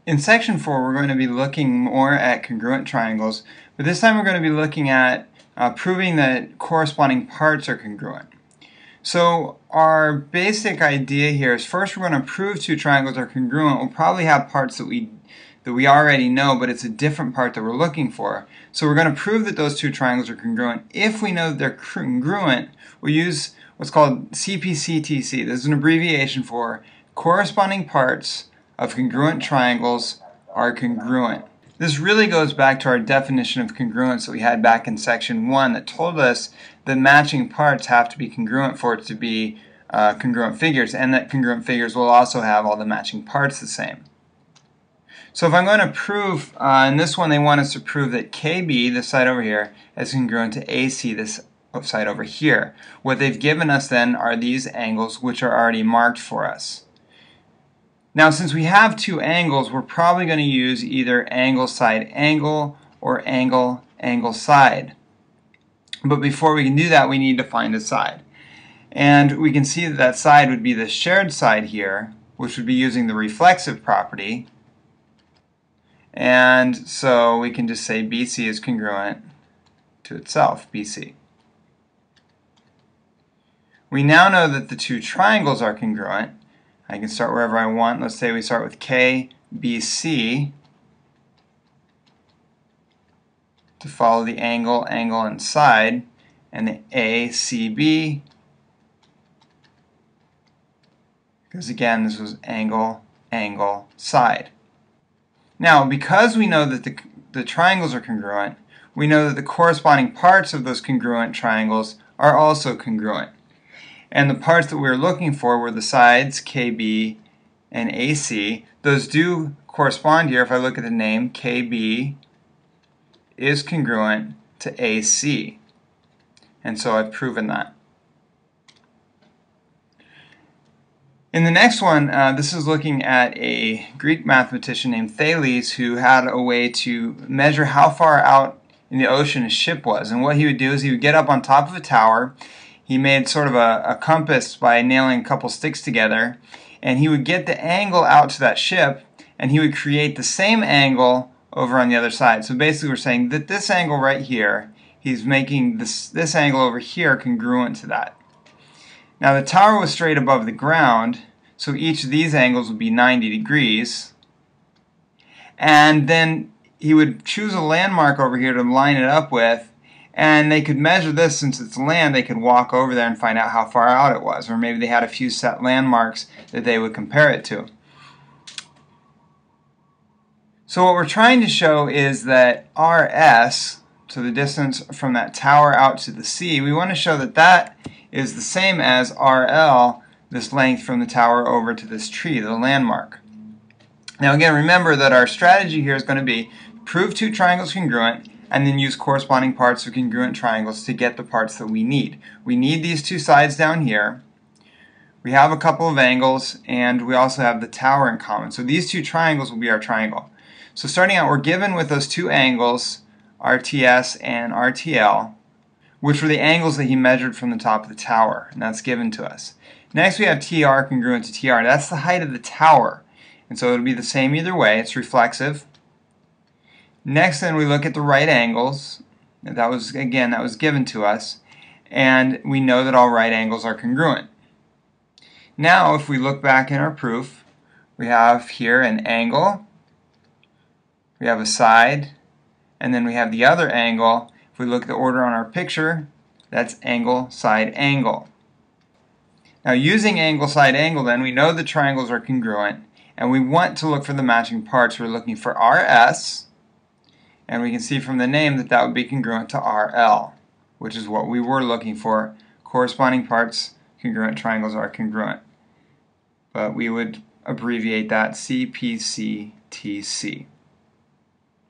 In section 4, we're going to be looking more at congruent triangles, but this time we're going to be looking at proving that corresponding parts are congruent. So our basic idea here is first we're going to prove two triangles are congruent. We'll probably have parts that we already know, but it's a different part that we're looking for. So we're going to prove that those two triangles are congruent. If we know that they're congruent, we'll use what's called CPCTC. This is an abbreviation for corresponding parts of congruent triangles are congruent. This really goes back to our definition of congruence that we had back in section 1 that told us that matching parts have to be congruent for it to be congruent figures, and that congruent figures will also have all the matching parts the same. So if I'm going to prove, in this one they want us to prove that KB, this side over here, is congruent to AC, this side over here. What they've given us then are these angles which are already marked for us. Now since we have two angles, we're probably going to use either angle side angle or angle angle side. But before we can do that, we need to find a side. And we can see that that side would be the shared side here, which would be using the reflexive property. And so we can just say BC is congruent to itself, BC. We now know that the two triangles are congruent. I can start wherever I want. Let's say we start with KBC to follow the angle, angle, and side, and the ACB, because again this was angle, angle, side. Now because we know that the triangles are congruent, we know that the corresponding parts of those congruent triangles are also congruent. And the parts that we were looking for were the sides, KB and AC. Those do correspond here. If I look at the name, KB is congruent to AC. And so I've proven that. In the next one, this is looking at a Greek mathematician named Thales who had a way to measure how far out in the ocean his ship was. And what he would do is he would get up on top of a tower. He made sort of a compass by nailing a couple sticks together, and he would get the angle out to that ship, and he would create the same angle over on the other side. So basically we're saying that this angle right here, he's making this angle over here congruent to that. Now the tower was straight above the ground, so each of these angles would be 90 degrees, and then he would choose a landmark over here to line it up with, and they could measure this. Since it's land, they could walk over there and find out how far out it was, or maybe they had a few set landmarks that they would compare it to. So what we're trying to show is that RS, so the distance from that tower out to the sea, we want to show that that is the same as RL, this length from the tower over to this tree, the landmark. Now again, remember that our strategy here is going to be prove two triangles congruent, and then use corresponding parts of congruent triangles to get the parts that we need. We need these two sides down here. We have a couple of angles, and we also have the tower in common. So these two triangles will be our triangle. So starting out, we're given with those two angles, RTS and RTL, which were the angles that he measured from the top of the tower, and that's given to us. Next we have TR congruent to TR. That's the height of the tower, and so it'll be the same either way. It's reflexive. Next then we look at the right angles. That was given to us, and we know that all right angles are congruent. Now if we look back in our proof, we have here an angle, we have a side, and then we have the other angle. If we look at the order on our picture, that's angle, side, angle. Now using angle, side, angle then, we know the triangles are congruent, and we want to look for the matching parts. We're looking for RS, and we can see from the name that that would be congruent to RL, which is what we were looking for. Corresponding parts, congruent triangles are congruent. But we would abbreviate that CPCTC.